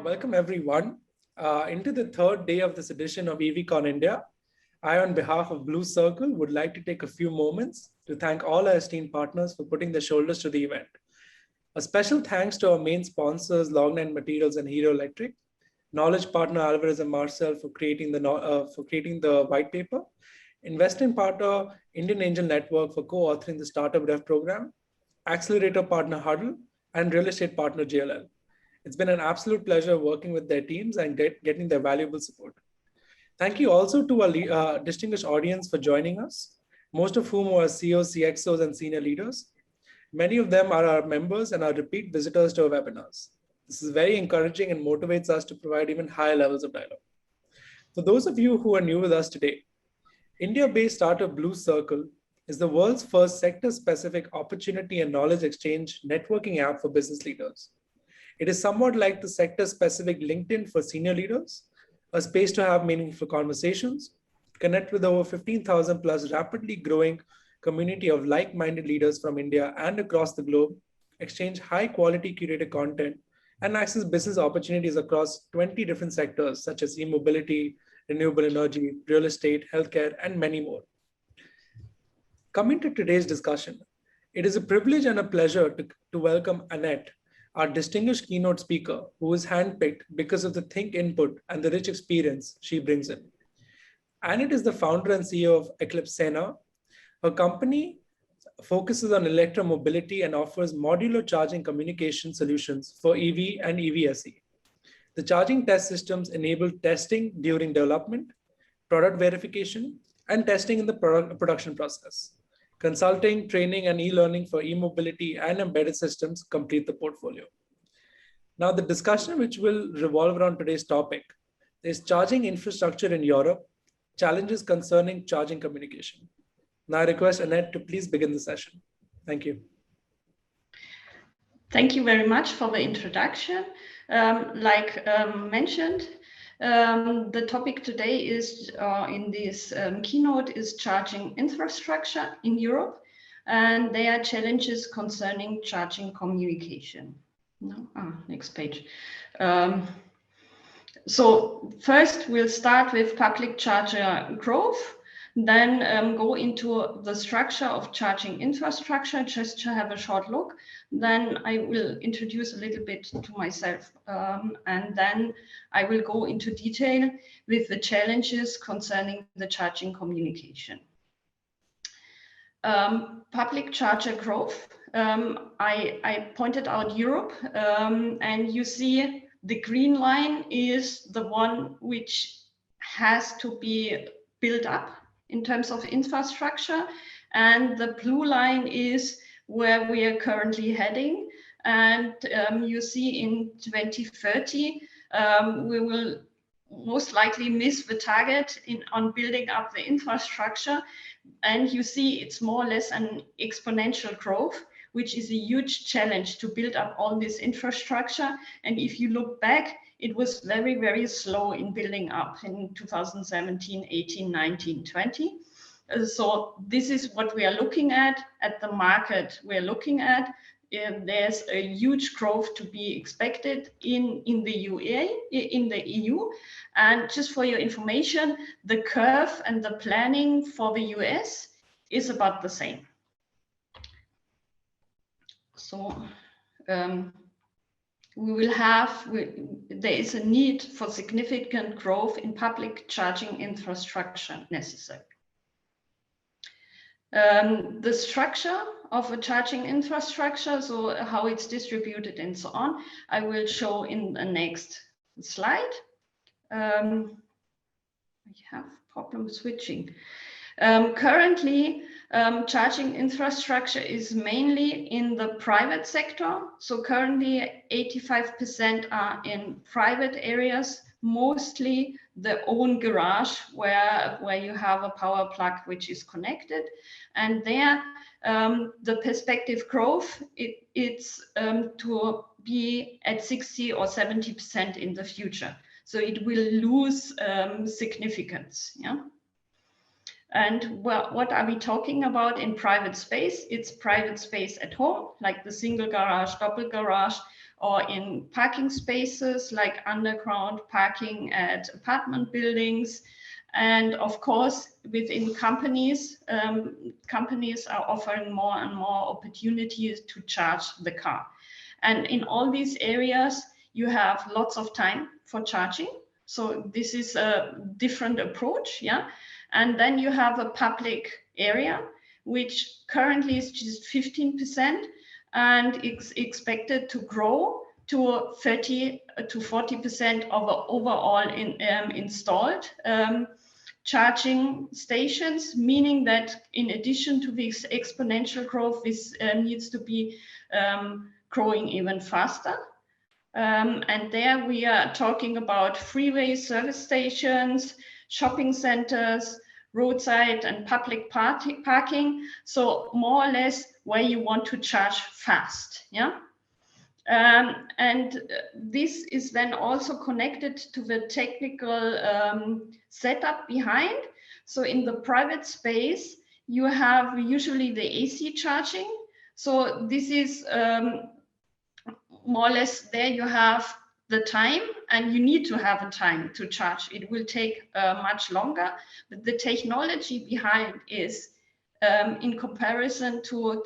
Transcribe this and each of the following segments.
Welcome everyone into the third day of this edition of EVConIndia. I, on behalf of Blue Circle, would like to take a few moments to thank all our esteemed partners for putting their shoulders to the event. A special thanks to our main sponsors, Longline Materials and Hero Electric, knowledge partner Alvarez and Marcel for creating the white paper, investing partner Indian Angel Network for co-authoring the Startup Dev program, accelerator partner Huddle, and real estate partner JLL. It's been an absolute pleasure working with their teams and getting their valuable support. Thank you also to our distinguished audience for joining us, most of whom are CEOs, CXOs, and senior leaders. Many of them are our members and are repeat visitors to our webinars. This is very encouraging and motivates us to provide even higher levels of dialogue. For those of you who are new with us today, India-based startup Blue Circle is the world's first sector-specific opportunity and knowledge exchange networking app for business leaders. It is somewhat like the sector-specific LinkedIn for senior leaders, a space to have meaningful conversations, connect with over 15,000 plus rapidly growing community of like-minded leaders from India and across the globe, exchange high-quality curated content, and access business opportunities across 20 different sectors such as e-mobility, renewable energy, real estate, healthcare, and many more. Coming to today's discussion, it is a privilege and a pleasure to welcome Annette, our distinguished keynote speaker, who is handpicked because of the think input and the rich experience she brings in. Annette is the founder and CEO of Eclipseina. Her company focuses on electromobility and offers modular charging communication solutions for EV and EVSE. The charging test systems enable testing during development, product verification, and testing in the production process. Consulting, training, and e-learning for e-mobility and embedded systems complete the portfolio. Now, the discussion which will revolve around today's topic is charging infrastructure in Europe, challenges concerning charging communication. Now, I request Annette to please begin the session. Thank you. Thank you very much for the introduction. Like mentioned, the topic today is in this keynote is charging infrastructure in Europe, and there are challenges concerning charging communication. No? Next page. So first we'll start with public charger growth, then go into the structure of charging infrastructure, just to have a short look. Then I will introduce a little bit to myself, and then I will go into detail with the challenges concerning the charging communication. Public charger growth. I pointed out Europe, and you see the green line is the one which has to be built up in terms of infrastructure, and the blue line is where we are currently heading. And you see in 2030, we will most likely miss the target on building up the infrastructure. And you see it's more or less an exponential growth, which is a huge challenge to build up all this infrastructure. And if you look back, it was very, very slow in building up in 2017, 18, 19, 20. So this is what we are looking at the market we're looking at. There's a huge growth to be expected in the EU. And just for your information, the curve and the planning for the US is about the same. So there is a need for significant growth in public charging infrastructure necessary. The structure of a charging infrastructure, so how it's distributed and so on, I will show in the next slide. I have problem switching. Currently, charging infrastructure is mainly in the private sector. So currently 85% are in private areas, mostly the own garage where you have a power plug which is connected. And there, the perspective growth, it's to be at 60 or 70% in the future. So it will lose significance. Yeah. And what are we talking about in private space? It's private space at home, like the single garage, double garage, or in parking spaces like underground parking at apartment buildings. And of course, within companies, companies are offering more and more opportunities to charge the car. And in all these areas, you have lots of time for charging. So this is a different approach, yeah. And then you have a public area, which currently is just 15%, and it's expected to grow to 30 to 40% of overall installed charging stations, meaning that in addition to this exponential growth, this needs to be growing even faster. And there we are talking about freeway service stations, shopping centers, roadside and public parking. So more or less where you want to charge fast, yeah? And this is then also connected to the technical setup behind. So in the private space, you have usually the AC charging. So this is more or less there you have the time, and you need to have a time to charge. It will take much longer, but the technology behind is in comparison to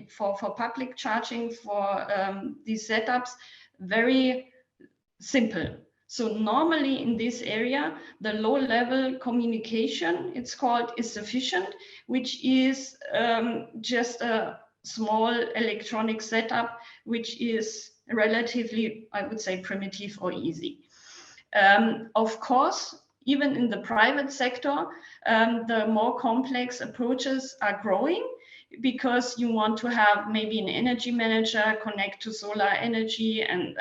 for public charging for these setups, very simple. So normally in this area, the low level communication, it's called, is sufficient, which is just a small electronic setup, which is relatively, I would say, primitive or easy. Of course, even in the private sector, the more complex approaches are growing, because you want to have maybe an energy manager connect to solar energy and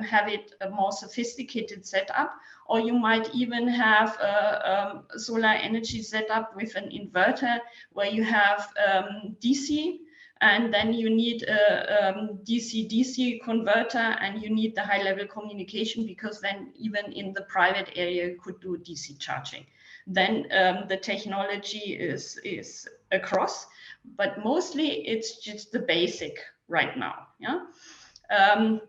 have it a more sophisticated setup, or you might even have a solar energy setup with an inverter where you have DC, and then you need a DC-DC converter, and you need the high-level communication, because then even in the private area you could do DC charging. Then the technology is across, but mostly it's just the basic right now, yeah. And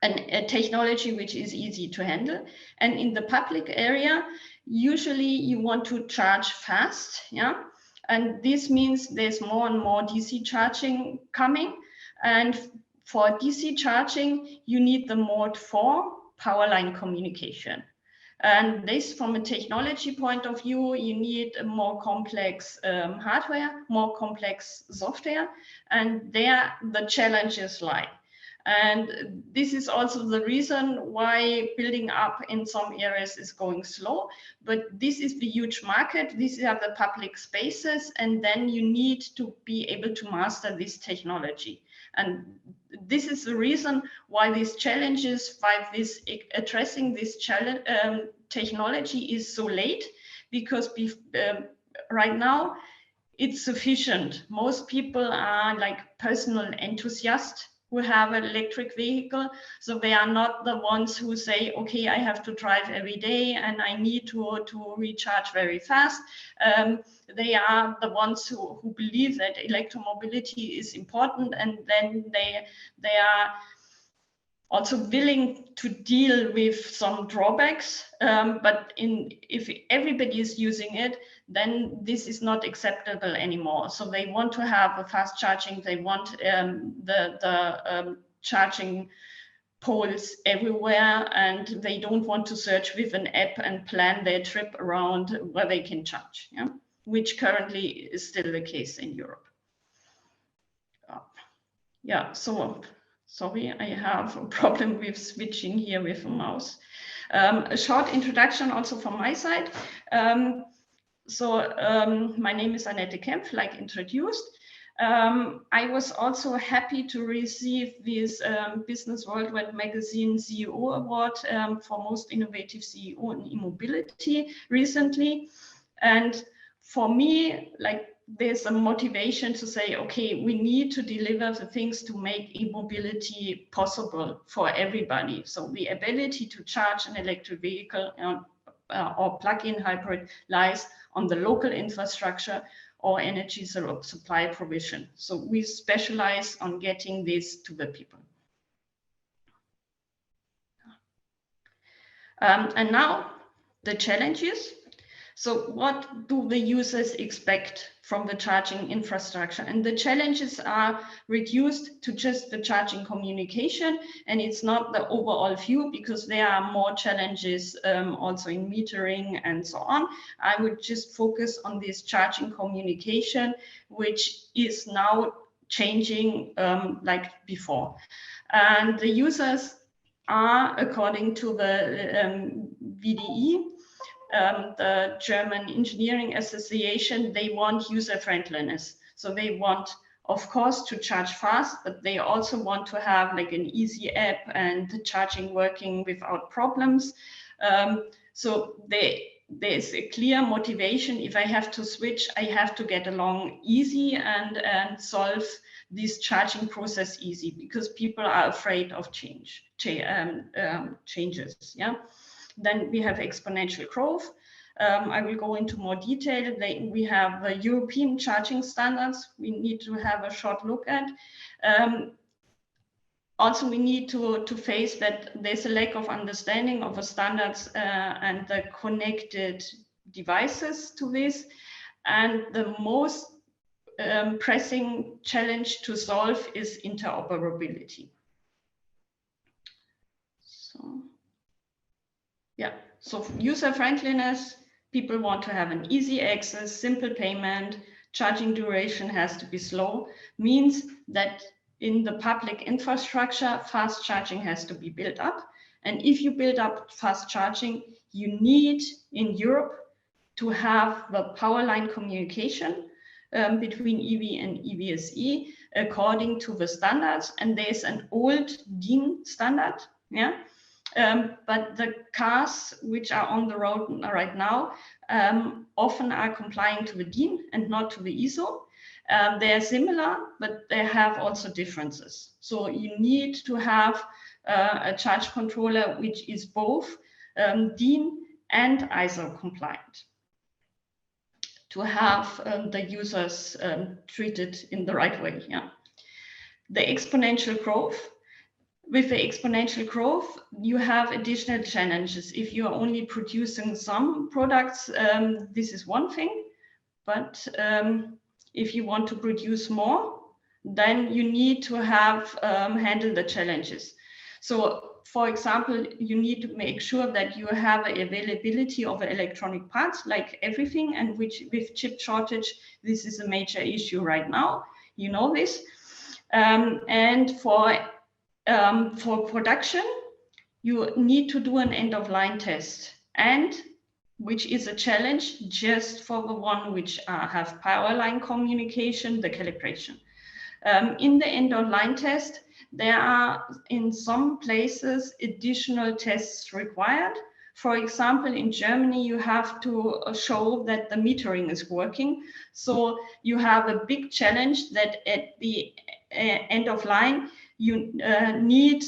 a technology which is easy to handle. And in the public area, usually you want to charge fast, yeah. And this means there's more and more DC charging coming. And for DC charging, you need the mode 4 power line communication. And this, from a technology point of view, you need a more complex hardware, more complex software, and there the challenges lie. And this is also the reason why building up in some areas is going slow. But this is the huge market. These are the public spaces. And then you need to be able to master this technology. And this is the reason why these challenges, why this addressing this challenge, technology is so late, because right now it's sufficient. Most people are like personal enthusiasts who have an electric vehicle, so they are not the ones who say, okay, I have to drive every day and I need to recharge very fast. They are the ones who believe that electromobility is important, and then they are also willing to deal with some drawbacks. But if everybody is using it, then this is not acceptable anymore. So they want to have a fast charging. They want the charging poles everywhere, and they don't want to search with an app and plan their trip around where they can charge, yeah? Which currently is still the case in Europe. Yeah, so sorry, I have a problem with switching here with a mouse. A short introduction also from my side. My name is Annette Kempf, like introduced. I was also happy to receive this Business Worldwide Magazine CEO Award for Most Innovative CEO in E-Mobility recently. And for me, like, there's a motivation to say, okay, we need to deliver the things to make e-mobility possible for everybody. So the ability to charge an electric vehicle or plug-in hybrid lies on the local infrastructure or energy supply provision. So we specialize on getting this to the people. And now the challenges. So what do the users expect from the charging infrastructure? And the challenges are reduced to just the charging communication, and it's not the overall view, because there are more challenges also in metering and so on. I would just focus on this charging communication, which is now changing like before. And the users are, according to the VDE, the German Engineering Association, they want user friendliness. So they want, of course, to charge fast, but they also want to have like an easy app and the charging working without problems. So there's a clear motivation. If I have to switch, I have to get along easy and solve this charging process easy, because people are afraid of changes. Yeah. Then we have exponential growth. I will go into more detail. We have the European charging standards we need to have a short look at. Also, we need to face that there's a lack of understanding of the standards and the connected devices to this. And the most pressing challenge to solve is interoperability. Yeah, so user friendliness, people want to have an easy access, simple payment, charging duration has to be slow, means that in the public infrastructure, fast charging has to be built up. And if you build up fast charging, you need in Europe to have the power line communication between EV and EVSE according to the standards. And there's an old DIN standard, yeah. But the cars which are on the road right now often are complying to the DIN and not to the ISO. They are similar, but they have also differences. So you need to have a charge controller which is both DIN and ISO compliant to have the users treated in the right way. Yeah. The exponential growth. With the exponential growth, you have additional challenges. If you are only producing some products, this is one thing. But if you want to produce more, then you need to have handle the challenges. So, for example, you need to make sure that you have availability of electronic parts, like everything, and which with chip shortage, this is a major issue right now. You know this. And for production, you need to do an end-of-line test, and which is a challenge just for the one which have power line communication, the calibration. In the end-of-line test, there are in some places additional tests required. For example, in Germany, you have to show that the metering is working. So you have a big challenge that at the end of line, you need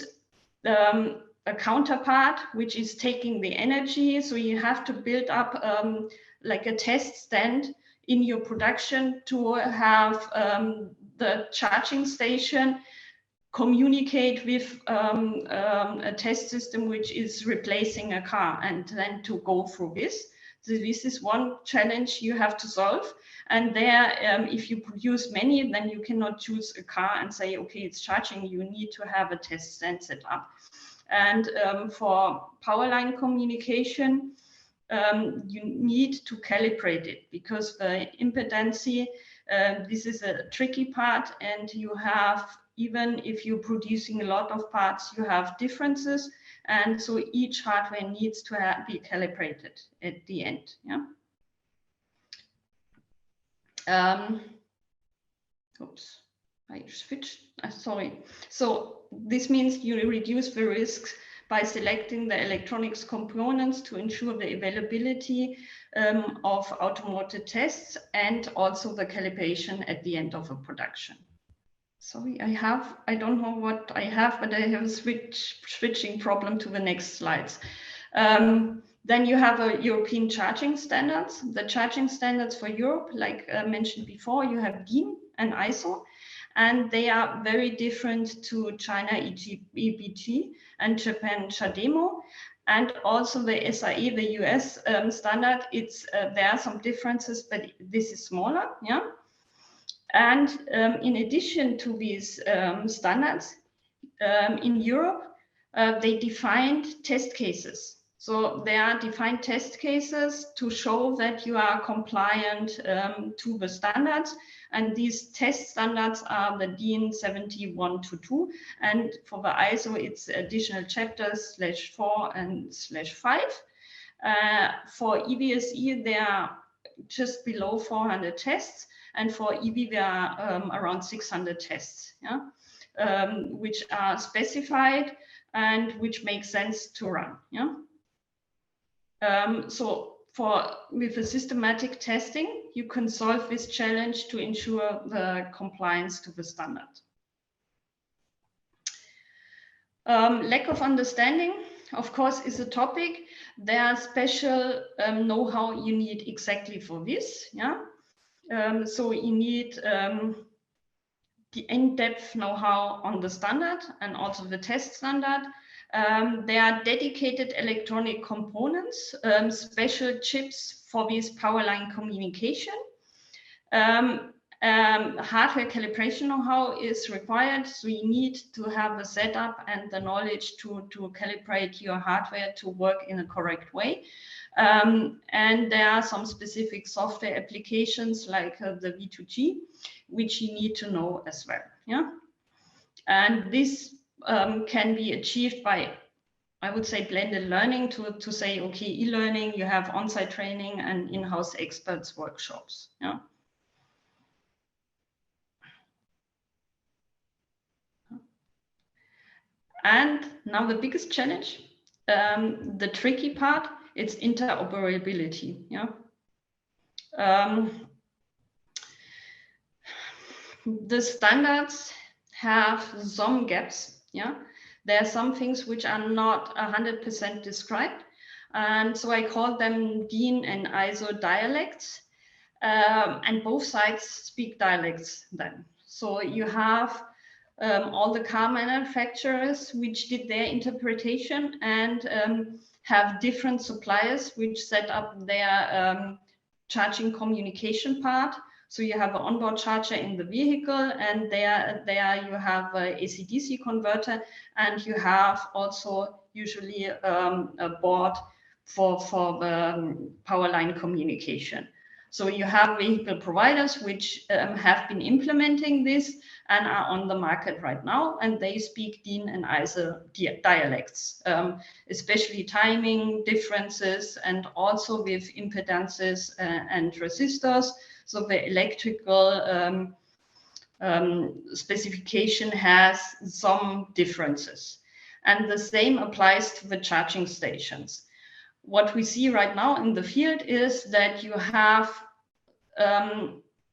a counterpart which is taking the energy. So you have to build up like a test stand in your production to have the charging station communicate with a test system which is replacing a car, and then to go through this. So this is one challenge you have to solve. And there, if you produce many, then you cannot choose a car and say, okay, it's charging. You need to have a test stand set up. And for power line communication, you need to calibrate it, because the impedancy, this is a tricky part, and you have, even if you're producing a lot of parts, you have differences. And so each hardware needs to be calibrated at the end. Yeah. Oops, I switched. Sorry. So this means you reduce the risks by selecting the electronics components to ensure the availability of automated tests, and also the calibration at the end of a production. Sorry, I don't know what I have, but I have a switching problem to the next slides. Then you have a European charging standards. The charging standards for Europe, like mentioned before, you have DIN and ISO, and they are very different to China EBG and Japan CHAdeMO. And also the SAE, the US standard, there are some differences, but this is smaller, yeah. And in addition to these standards, in Europe, they defined test cases. So there are defined test cases to show that you are compliant to the standards. And these test standards are the DIN 7122. And for the ISO, it's additional chapters /4 and /5. For EVSE, they are just below 400 tests. And for EV, there are around 600 tests, yeah? Which are specified and which make sense to run. Yeah. So with a systematic testing, you can solve this challenge to ensure the compliance to the standard. Lack of understanding, of course, is a topic. There are special know-how you need exactly for this. Yeah. So you need the in-depth know-how on the standard and also the test standard. There are dedicated electronic components, special chips for this power line communication. Hardware calibration know-how is required, so you need to have the setup and the knowledge to calibrate your hardware to work in a correct way. And there are some specific software applications like the V2G, which you need to know as well. Yeah, and this can be achieved by, I would say, blended learning to say, okay, e-learning, you have on-site training and in-house experts workshops. Yeah. And now the biggest challenge, the tricky part, it's interoperability. Yeah. The standards have some gaps. Yeah. There are some things which are not 100% described. And so I call them DIN and ISO dialects. And both sides speak dialects then. So you have all the car manufacturers which did their interpretation and have different suppliers which set up their charging communication part. So you have an onboard charger in the vehicle, and there you have a AC/DC converter, and you have also usually a board for the power line communication. So you have vehicle providers which have been implementing this and are on the market right now, and they speak DIN and ISO dialects, especially timing differences and also with impedances and resistors. So the electrical specification has some differences. And the same applies to the charging stations. What we see right now in the field is that you have,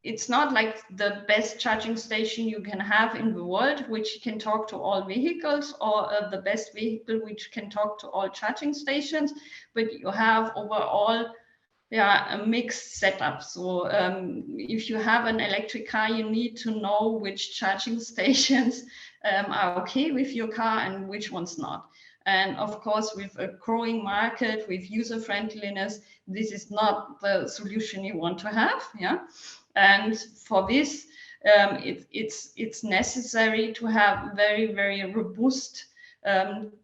it's not like the best charging station you can have in the world, which can talk to all vehicles, or the best vehicle which can talk to all charging stations, but you have overall a mixed setup. So if you have an electric car, you need to know which charging stations are okay with your car and which ones not. And of course, with a growing market, with user friendliness, this is not the solution you want to have. Yeah, and for this, it's necessary to have very, very robust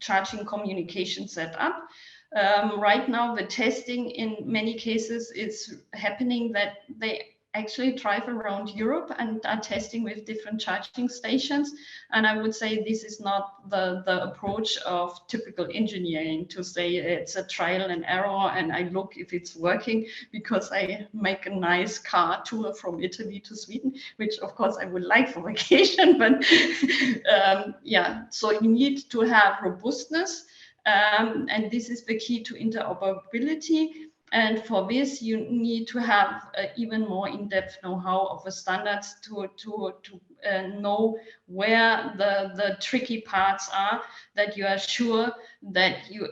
charging communication setup. Right now, the testing in many cases is happening that they actually drive around Europe and are testing with different charging stations. And I would say this is not the approach of typical engineering, to say it's a trial and error and I look if it's working because I make a nice car tour from Italy to Sweden, which of course I would like for vacation, but yeah, so you need to have robustness. And this is the key to interoperability. And for this, you need to have even more in-depth know-how of the standards to know where the tricky parts are, that you are sure that you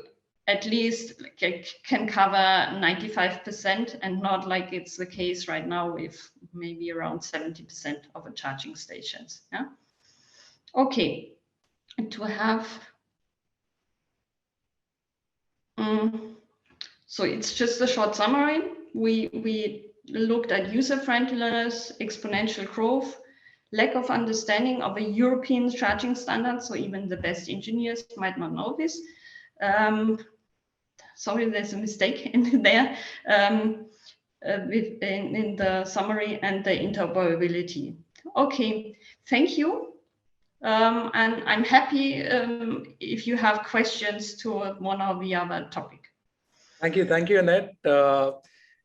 at least can cover 95% and not like it's the case right now with maybe around 70% of the charging stations. Yeah. Okay. To have, so it's just a short summary. We looked at user friendliness, exponential growth, lack of understanding of a European charging standard. So even the best engineers might not know this. Sorry, there's a mistake in there in the summary, and the interoperability. Okay, thank you. And I'm happy if you have questions to one or the other topic. Thank you, Annette.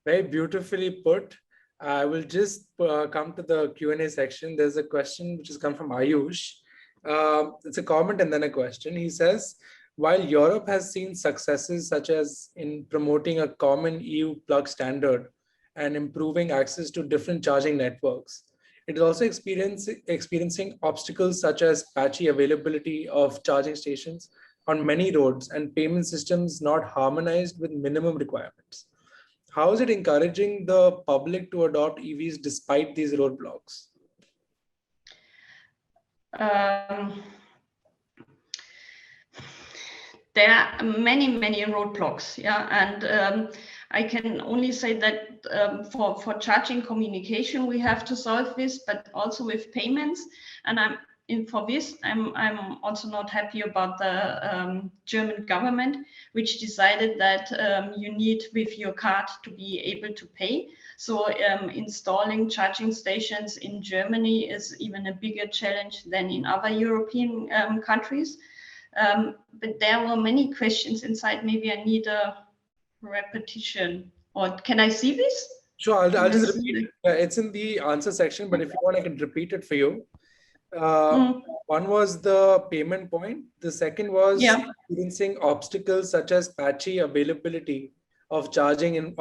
Very beautifully put. I will just come to the Q&A section. There's a question which has come from Ayush. It's a comment and then a question. He says, while Europe has seen successes such as in promoting a common EU plug standard and improving access to different charging networks, it is also experiencing obstacles such as patchy availability of charging stations on many roads and payment systems not harmonized with minimum requirements. How is it encouraging the public to adopt EVs despite these roadblocks? There are many roadblocks, yeah, and I can only say that for charging communication we have to solve this, but also with payments. And for this I'm also not happy about the German government, which decided that you need with your card to be able to pay. So installing charging stations in Germany is even a bigger challenge than in other European countries. But there were many questions inside. Maybe I need a repetition, or can I see this? Sure, I'll just repeat it. It's in the answer section, but if you want, I can repeat it for you. One was the payment point. The second was experiencing obstacles such as patchy availability of charging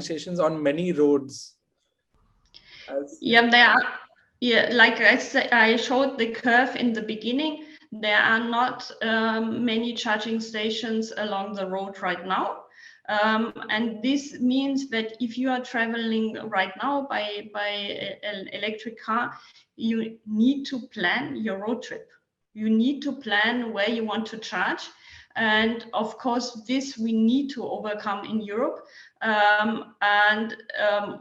stations on many roads. There are. Yeah, like I said, I showed the curve in the beginning. There are not many charging stations along the road right now. And this means that if you are traveling right now by an electric car, you need to plan your road trip. You need to plan where you want to charge. And of course, this we need to overcome in Europe.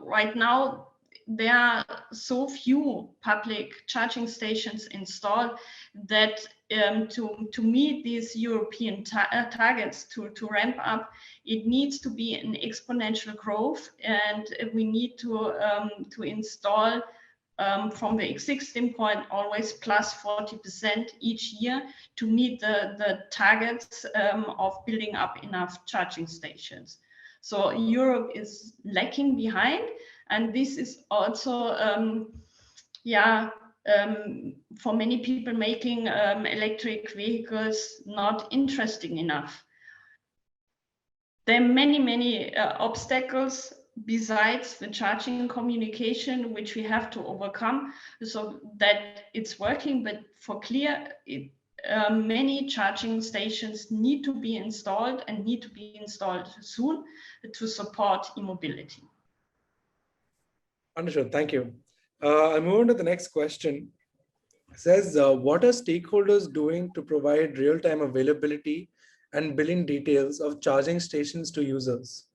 Right now, there are so few public charging stations installed that to meet these European targets to ramp up, it needs to be an exponential growth, and we need to install from the existing point always plus 40% each year to meet the targets of building up enough charging stations. So Europe is lacking behind, and this is also for many people making electric vehicles not interesting enough. There are many obstacles besides the charging communication which we have to overcome so that it's working, but for clear many charging stations need to be installed and need to be installed soon to support e-mobility. Understood. Thank you. I'll move on to the next question. It says, what are stakeholders doing to provide real-time availability and billing details of charging stations to users?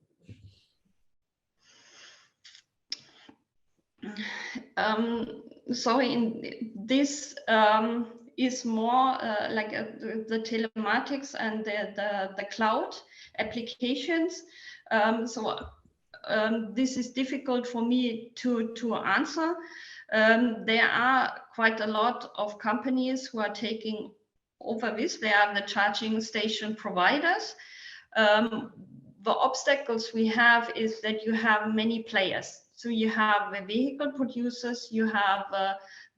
This is more like the telematics and the cloud applications. This is difficult for me to answer. There are quite a lot of companies who are taking over this. They are the charging station providers. The obstacles we have is that you have many players. So you have the vehicle producers, you have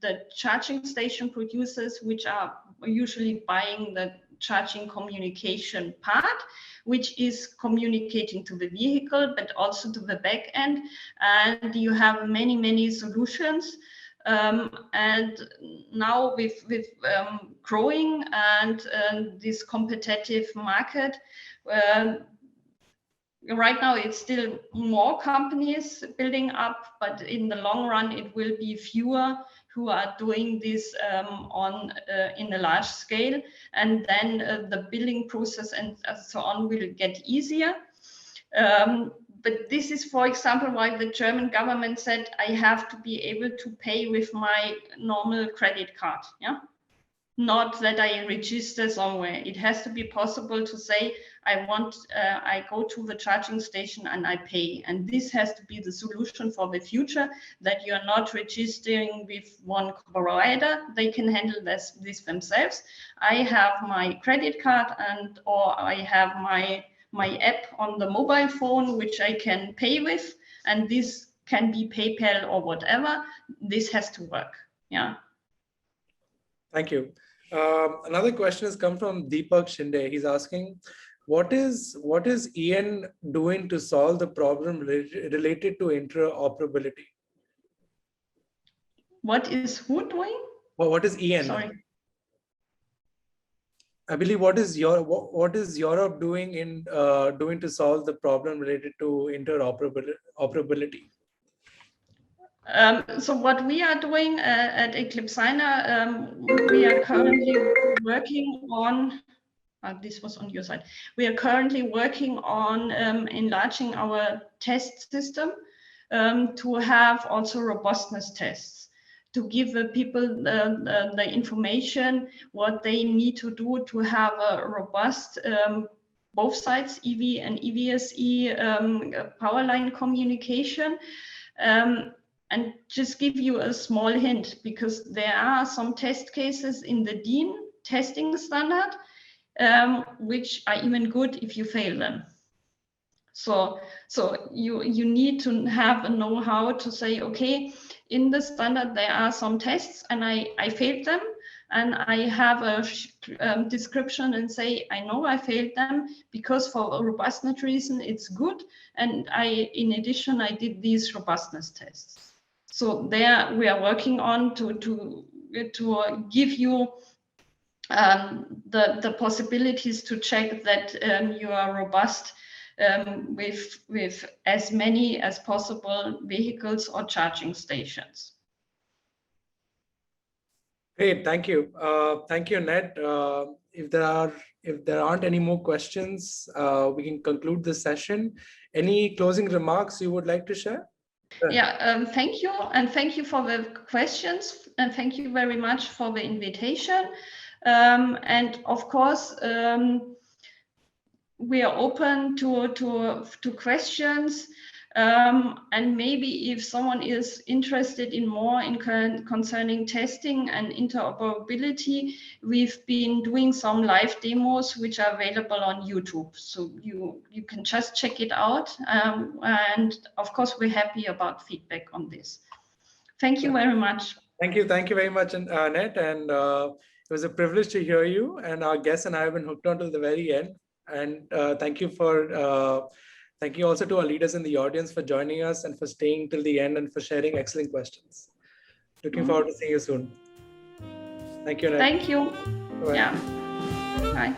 the charging station producers, which are usually buying the charging communication part, which is communicating to the vehicle, but also to the back end. And you have many solutions. And now with growing and this competitive market, right now it's still more companies building up, but in the long run it will be fewer who are doing this in a large scale, and then the billing process and so on will get easier. But this is, for example, why the German government said I have to be able to pay with my normal credit card. Yeah, not that I register somewhere. It has to be possible to say I go to the charging station and I pay. And this has to be the solution for the future, that you are not registering with one provider. They can handle this themselves. I have my credit card or I have my app on the mobile phone, which I can pay with, and this can be PayPal or whatever. This has to work. Yeah. Thank you. Another question has come from Deepak Shinde. He's asking, what is EN doing to solve the problem related to interoperability? What is who doing? Well, what is EN? Sorry. I believe what is Europe doing to solve the problem related to interoperability? So what we are doing at Eclipseina, we are currently working on, this was on your side, we are currently working on enlarging our test system to have also robustness tests, to give the people the information, what they need to do to have a robust, both sides, EV and EVSE power line communication. And just give you a small hint, because there are some test cases in the DIN testing standard, which are even good if you fail them. So you need to have a know-how to say, okay, in the standard there are some tests and I failed them, and I have a description and say, I know I failed them because for a robustness reason it's good, and in addition I did these robustness tests. So there we are working on to give you the possibilities to check that you are robust with as many as possible vehicles or charging stations. Great, thank you. Thank you, Annette. If there aren't any more questions, we can conclude this session. Any closing remarks you would like to share? Yeah, thank you, and thank you for the questions, and thank you very much for the invitation. And of course, we are open to questions. And maybe if someone is interested in more concerning testing and interoperability, we've been doing some live demos which are available on YouTube. So you can just check it out. And of course, we're happy about feedback on this. Thank you very much. Thank you very much, Annette. And it was a privilege to hear you. And our guests and I have been hooked on till the very end. And thank you also to our leaders in the audience for joining us and for staying till the end and for sharing excellent questions. Looking forward to seeing you soon. Thank you, Annette. Thank you. Bye. Yeah. Bye.